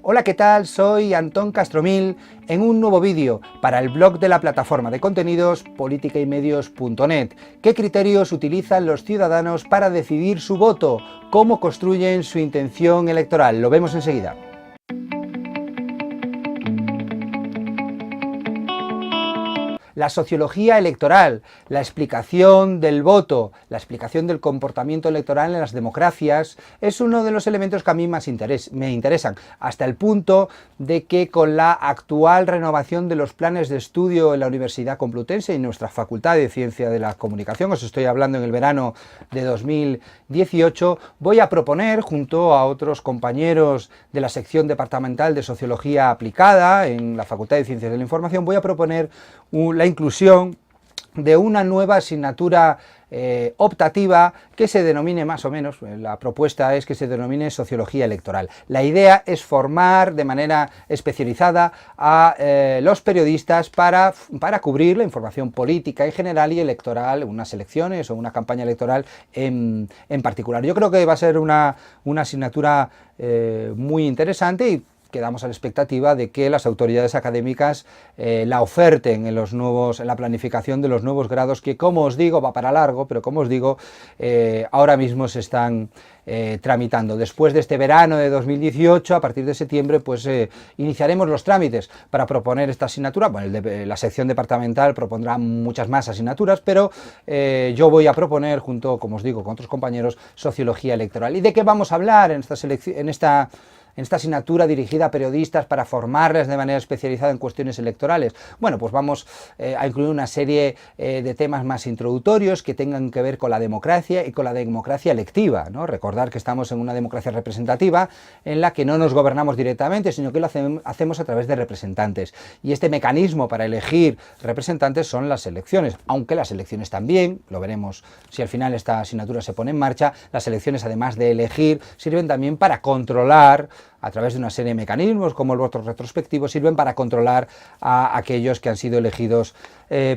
Hola, ¿qué tal? Soy Antón Castromil en un nuevo vídeo para el blog de la plataforma de contenidos politicaymedios.net. ¿Qué criterios utilizan los ciudadanos para decidir su voto? ¿Cómo construyen su intención electoral? Lo vemos enseguida. La sociología electoral, la explicación del voto, la explicación del comportamiento electoral en las democracias es uno de los elementos que a mí más me interesan, hasta el punto de que con la actual renovación de los planes de estudio en la Universidad Complutense y nuestra Facultad de Ciencia de la Comunicación, os estoy hablando en el verano de 2018, voy a proponer, junto a otros compañeros de la sección departamental de Sociología Aplicada en la Facultad de Ciencias de la Información, voy a proponer la inclusión de una nueva asignatura optativa que se denomine más o menos, la propuesta es que se denomine Sociología Electoral. La idea es formar de manera especializada a los periodistas para cubrir la información política en general y electoral, unas elecciones o una campaña electoral en particular. Yo creo que va a ser una asignatura muy interesante y quedamos a la expectativa de que las autoridades académicas la oferten en la planificación de los nuevos grados que, como os digo, va para largo, pero como os digo, ahora mismo se están tramitando. Después de este verano de 2018, a partir de septiembre, pues iniciaremos los trámites para proponer esta asignatura. Bueno, la sección departamental propondrá muchas más asignaturas, pero yo voy a proponer, junto, como os digo, con otros compañeros, Sociología Electoral. ¿Y de qué vamos a hablar en esta asignatura dirigida a periodistas para formarles de manera especializada en cuestiones electorales? Bueno, pues vamos a incluir una serie de temas más introductorios que tengan que ver con la democracia y con la democracia electiva, ¿no? Recordar que estamos en una democracia representativa en la que no nos gobernamos directamente, sino que lo hacemos a través de representantes. Y este mecanismo para elegir representantes son las elecciones, aunque las elecciones también, lo veremos si al final esta asignatura se pone en marcha, las elecciones, además de elegir, sirven también para controlar, a través de una serie de mecanismos como el voto retrospectivo, sirven para controlar a aquellos que han sido elegidos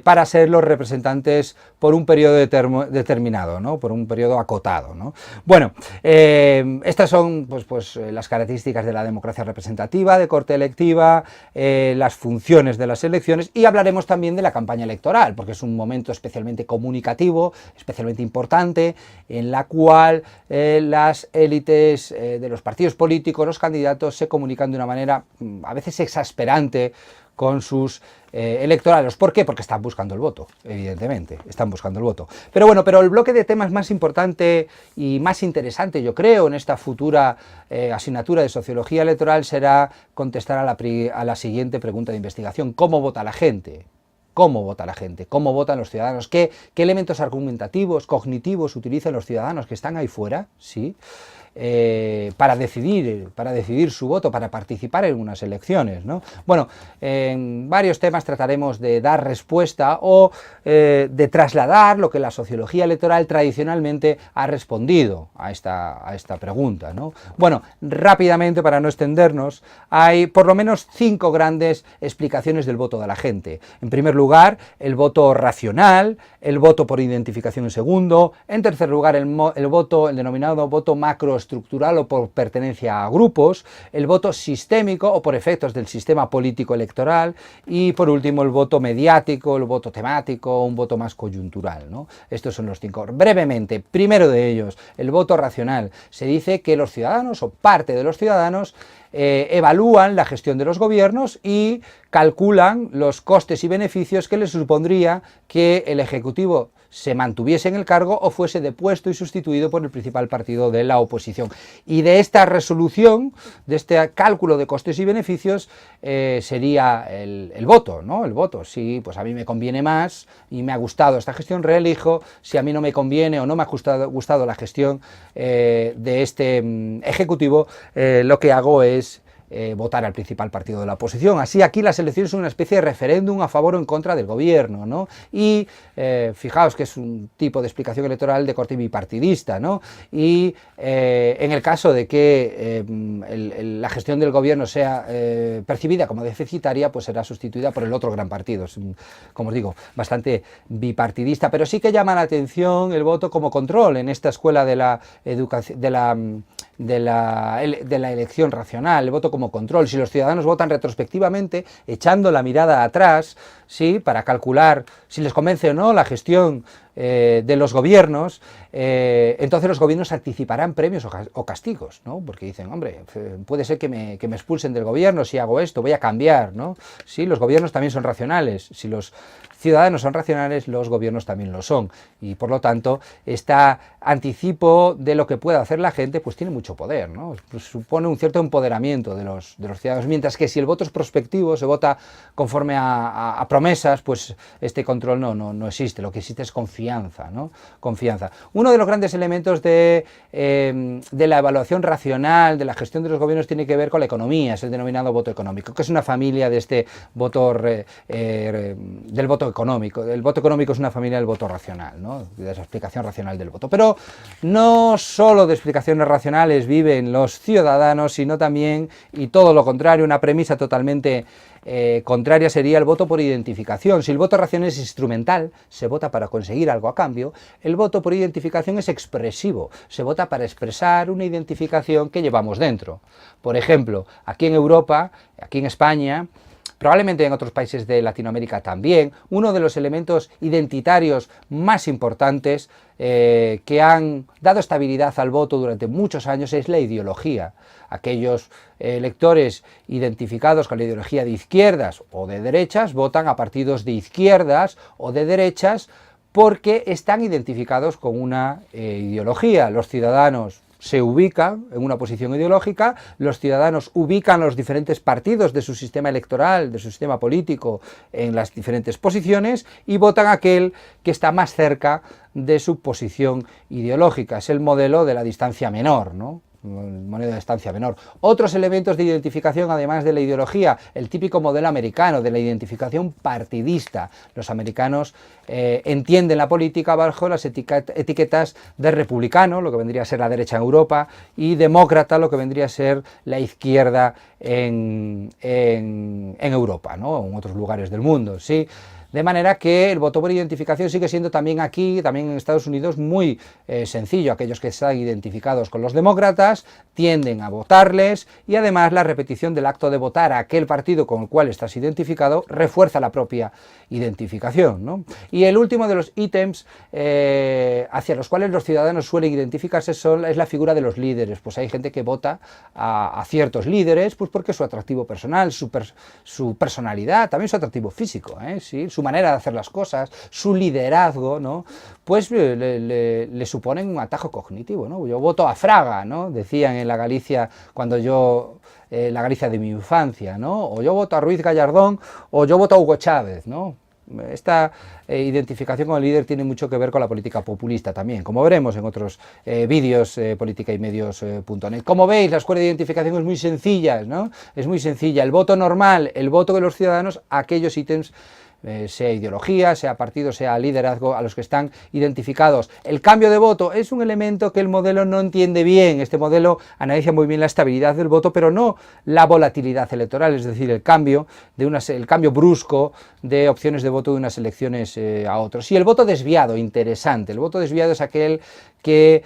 para ser los representantes por un periodo determinado, ¿no? Por un periodo acotado, ¿no? Bueno, estas son pues las características de la democracia representativa, de corte electiva, las funciones de las elecciones, y hablaremos también de la campaña electoral, porque es un momento especialmente comunicativo, especialmente importante, en la cual las élites de los partidos políticos, los candidatos, se comunican de una manera a veces exasperante con sus electorados. ¿Por qué? Porque están buscando el voto, evidentemente, están buscando el voto. Pero bueno, el bloque de temas más importante y más interesante, yo creo, en esta futura asignatura de Sociología Electoral será contestar a la siguiente pregunta de investigación: ¿cómo vota la gente? ¿Cómo vota la gente? ¿Cómo votan los ciudadanos? ¿Qué elementos argumentativos, cognitivos utilizan los ciudadanos que están ahí fuera? ¿Sí? Para decidir su voto, para participar en unas elecciones, ¿no? Bueno, en varios temas trataremos de dar respuesta o de trasladar lo que la sociología electoral tradicionalmente ha respondido a esta pregunta, ¿no? Bueno, rápidamente, para no extendernos, hay por lo menos 5 grandes explicaciones del voto de la gente. En primer lugar, el voto racional, el voto por identificación en segundo, en tercer lugar el denominado voto macroestructural o por pertenencia a grupos, el voto sistémico o por efectos del sistema político electoral, y por último el voto mediático, el voto temático, un voto más coyuntural, ¿no? Estos son los 5. Brevemente, primero de ellos, el voto racional. Se dice que los ciudadanos o parte de los ciudadanos evalúan la gestión de los gobiernos y calculan los costes y beneficios que les supondría que el Ejecutivo se mantuviese en el cargo o fuese depuesto y sustituido por el principal partido de la oposición. Y de esta resolución, de este cálculo de costes y beneficios, sería el voto, ¿no? El voto. Si pues a mí me conviene más y me ha gustado esta gestión, reelijo. Si a mí no me conviene o no me ha gustado la gestión de este Ejecutivo, lo que hago es votar al principal partido de la oposición. Así, aquí las elecciones son una especie de referéndum a favor o en contra del gobierno, ¿no? Y fijaos que es un tipo de explicación electoral de corte bipartidista, ¿no? Y en el caso de que la gestión del gobierno sea percibida como deficitaria, pues será sustituida por el otro gran partido. Es, como os digo, bastante bipartidista, pero sí que llama la atención el voto como control en esta escuela de la educación, de la elección racional, el voto como control. Si los ciudadanos votan retrospectivamente, echando la mirada atrás, ¿sí?, para calcular si les convence o no la gestión de los gobiernos, entonces los gobiernos anticiparán premios o castigos, ¿no? Porque dicen, hombre, puede ser que me expulsen del gobierno si hago esto, voy a cambiar, ¿no? Sí, los gobiernos también son racionales. Si los ciudadanos son racionales, los gobiernos también lo son, y por lo tanto este anticipo de lo que pueda hacer la gente pues tiene mucho poder, ¿no? Pues supone un cierto empoderamiento de los ciudadanos, mientras que si el voto es prospectivo, se vota conforme a promesas, pues este control no existe. Lo que existe es confianza, ¿no? Confianza. Uno de los grandes elementos de la evaluación racional de la gestión de los gobiernos tiene que ver con la economía, es el denominado voto económico, que es una familia de este voto del voto económico. El voto económico es una familia del voto racional, ¿no?, de esa explicación racional del voto. Pero no solo de explicaciones racionales viven los ciudadanos, sino también, y todo lo contrario, una premisa totalmente contraria sería el voto por identificación. Si el voto racional es instrumental, se vota para conseguir algo a cambio, el voto por identificación es expresivo, se vota para expresar una identificación que llevamos dentro. Por ejemplo, aquí en Europa, aquí en España, probablemente en otros países de Latinoamérica también, uno de los elementos identitarios más importantes que han dado estabilidad al voto durante muchos años es la ideología. Aquellos electores identificados con la ideología de izquierdas o de derechas votan a partidos de izquierdas o de derechas porque están identificados con una ideología. Los ciudadanos se ubican en una posición ideológica, los ciudadanos ubican los diferentes partidos de su sistema electoral, de su sistema político, en las diferentes posiciones y votan aquel que está más cerca de su posición ideológica. Es el modelo de la distancia menor, ¿no?, moneda de distancia menor. Otros elementos de identificación, además de la ideología, el típico modelo americano de la identificación partidista. Los americanos entienden la política bajo las etiquetas de republicano, lo que vendría a ser la derecha en Europa, y demócrata, lo que vendría a ser la izquierda en Europa, ¿no?, en otros lugares del mundo, ¿sí? De manera que el voto por identificación sigue siendo también aquí, también en Estados Unidos, muy sencillo. Aquellos que están identificados con los demócratas tienden a votarles y además la repetición del acto de votar a aquel partido con el cual estás identificado refuerza la propia identificación, ¿no? Y el último de los ítems hacia los cuales los ciudadanos suelen identificarse es la figura de los líderes. Pues hay gente que vota a ciertos líderes pues porque su atractivo personal, su personalidad, también su atractivo físico, ¿sí?, su manera de hacer las cosas, su liderazgo, ¿no?, pues le suponen un atajo cognitivo, ¿no? Yo voto a Fraga, ¿no?, decían en la Galicia cuando la Galicia de mi infancia, ¿no?, o yo voto a Ruiz Gallardón, o yo voto a Hugo Chávez, ¿no? Esta identificación con el líder tiene mucho que ver con la política populista también, como veremos en otros vídeos, política y medios.net. Como veis, la escuela de identificación es muy sencilla, ¿no? Es muy sencilla. El voto normal, el voto de los ciudadanos, aquellos ítems, sea ideología, sea partido, sea liderazgo, a los que están identificados. El cambio de voto es un elemento que el modelo no entiende bien. Este modelo analiza muy bien la estabilidad del voto, pero no la volatilidad electoral, es decir, el cambio brusco de opciones de voto de unas elecciones a otras. Y el voto desviado, interesante. El voto desviado es aquel que,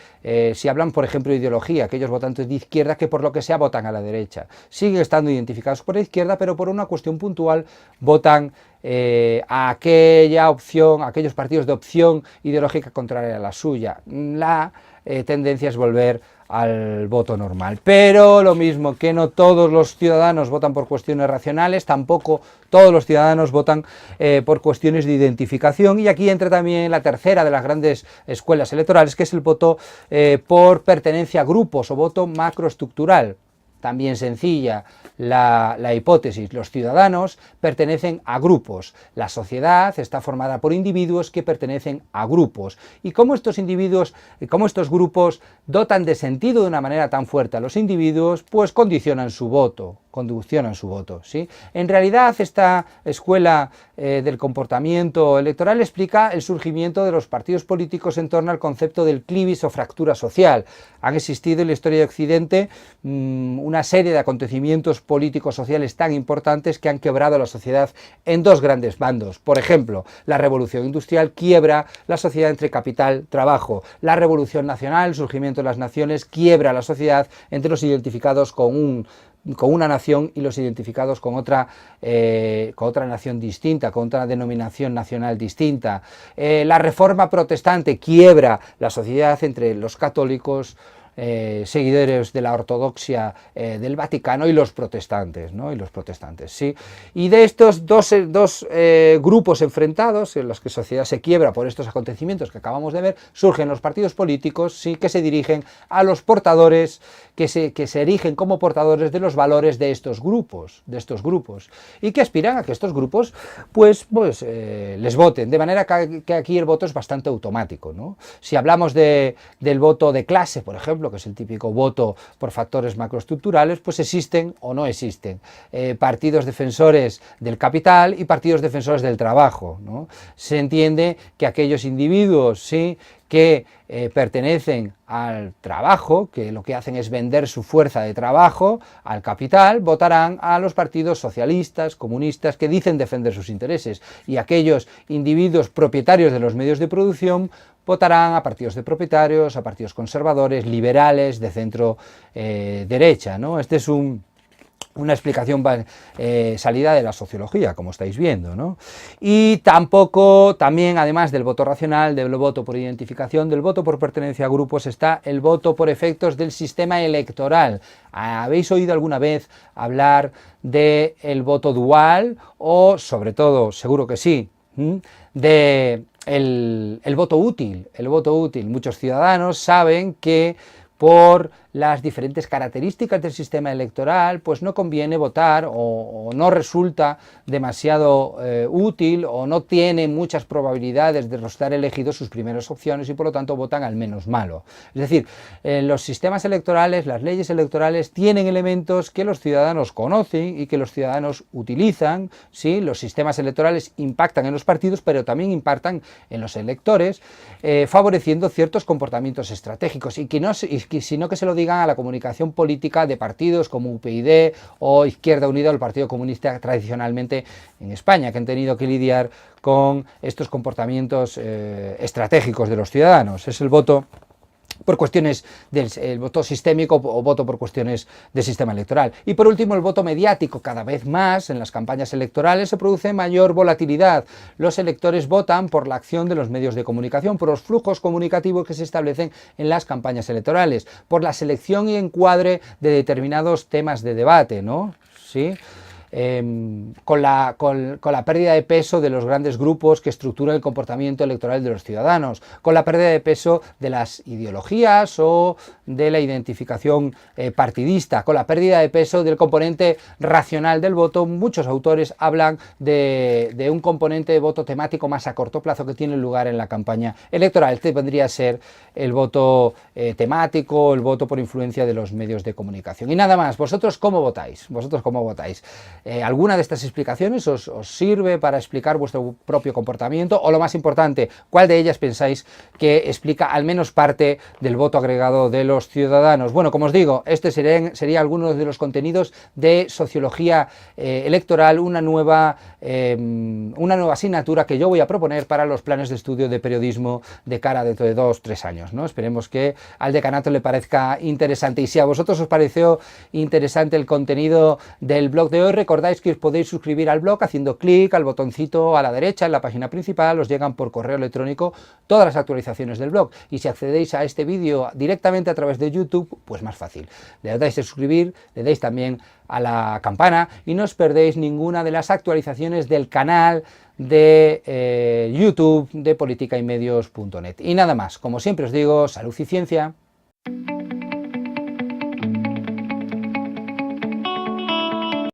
si hablan, por ejemplo, de ideología, aquellos votantes de izquierda que por lo que sea votan a la derecha. Siguen estando identificados por la izquierda, pero por una cuestión puntual votan a aquella opción, a aquellos partidos de opción ideológica contraria a la suya. La tendencia es volver al voto normal. Pero lo mismo que no todos los ciudadanos votan por cuestiones racionales, tampoco todos los ciudadanos votan por cuestiones de identificación, y aquí entra también la tercera de las grandes escuelas electorales, que es el voto por pertenencia a grupos o voto macroestructural. También sencilla la hipótesis, los ciudadanos pertenecen a grupos, la sociedad está formada por individuos que pertenecen a grupos, y cómo estos individuos, cómo estos grupos dotan de sentido de una manera tan fuerte a los individuos, pues condicionan su voto. condicionan su voto, ¿sí? En realidad, esta escuela del comportamiento electoral explica el surgimiento de los partidos políticos en torno al concepto del clivis o fractura social. Han existido en la historia de Occidente una serie de acontecimientos políticos sociales tan importantes que han quebrado a la sociedad en dos grandes bandos. Por ejemplo, la Revolución Industrial quiebra la sociedad entre capital y trabajo. La Revolución Nacional, el surgimiento de las naciones, quiebra la sociedad entre los identificados con una nación y los identificados con otra nación distinta, con otra denominación nacional distinta. La Reforma Protestante quiebra la sociedad entre los católicos, seguidores de la ortodoxia del Vaticano y los protestantes, ¿no? ¿Sí? Y de estos dos grupos enfrentados, en los que la sociedad se quiebra por estos acontecimientos que acabamos de ver, surgen los partidos políticos, ¿sí?, que se dirigen a los portadores, que se erigen como portadores de los valores de estos grupos, y que aspiran a que estos grupos les voten, de manera que aquí el voto es bastante automático, ¿no? Si hablamos del voto de clase, por ejemplo, que es el típico voto por factores macroestructurales, pues existen o no existen partidos defensores del capital y partidos defensores del trabajo, ¿no? Se entiende que aquellos individuos, ¿sí?, que pertenecen al trabajo, que lo que hacen es vender su fuerza de trabajo al capital, votarán a los partidos socialistas, comunistas, que dicen defender sus intereses, y aquellos individuos propietarios de los medios de producción votarán a partidos de propietarios, a partidos conservadores, liberales, de centro derecha, ¿no? Este es una explicación salida de la sociología, como estáis viendo, ¿no? Y también, además del voto racional, del voto por identificación, del voto por pertenencia a grupos, está el voto por efectos del sistema electoral. ¿Habéis oído alguna vez hablar del voto dual o, sobre todo, seguro que sí, el voto útil? El voto útil. Muchos ciudadanos saben que por las diferentes características del sistema electoral, pues no conviene votar o no resulta demasiado útil o no tiene muchas probabilidades de estar elegidos sus primeras opciones y por lo tanto votan al menos malo. Es decir, los sistemas electorales, las leyes electorales tienen elementos que los ciudadanos conocen y que los ciudadanos utilizan, ¿sí? Los sistemas electorales impactan en los partidos, pero también impactan en los electores, favoreciendo ciertos comportamientos estratégicos sino que se lo digan a la comunicación política de partidos como UPyD o Izquierda Unida o el Partido Comunista tradicionalmente en España, que han tenido que lidiar con estos comportamientos estratégicos de los ciudadanos. Es el voto por cuestiones del voto sistémico o voto por cuestiones del sistema electoral. Y por último, el voto mediático. Cada vez más en las campañas electorales se produce mayor volatilidad. Los electores votan por la acción de los medios de comunicación, por los flujos comunicativos que se establecen en las campañas electorales, por la selección y encuadre de determinados temas de debate, ¿no? ¿Sí? Con la pérdida de peso de los grandes grupos que estructuran el comportamiento electoral de los ciudadanos, con la pérdida de peso de las ideologías o de la identificación partidista, con la pérdida de peso del componente racional del voto. Muchos autores hablan de un componente de voto temático más a corto plazo que tiene lugar en la campaña electoral. Este vendría a ser el voto temático, el voto por influencia de los medios de comunicación. Y nada más. ¿Vosotros cómo votáis? ¿Alguna de estas explicaciones os sirve para explicar vuestro propio comportamiento? O lo más importante, ¿cuál de ellas pensáis que explica al menos parte del voto agregado de los ciudadanos? Bueno, como os digo, este sería algunos de los contenidos de sociología electoral, una nueva asignatura que yo voy a proponer para los planes de estudio de periodismo de cara dentro de 2 o 3 años, ¿no? Esperemos que al decanato le parezca interesante. Y si a vosotros os pareció interesante el contenido del blog de hoy, recordáis que os podéis suscribir al blog haciendo clic al botoncito a la derecha en la página principal. Os llegan por correo electrónico todas las actualizaciones del blog, y si accedéis a este vídeo directamente a través de YouTube, pues más fácil, le dais a suscribir, le dais también a la campana y no os perdéis ninguna de las actualizaciones del canal de YouTube de politicaymedios.net. Y nada más, como siempre os digo, salud y ciencia.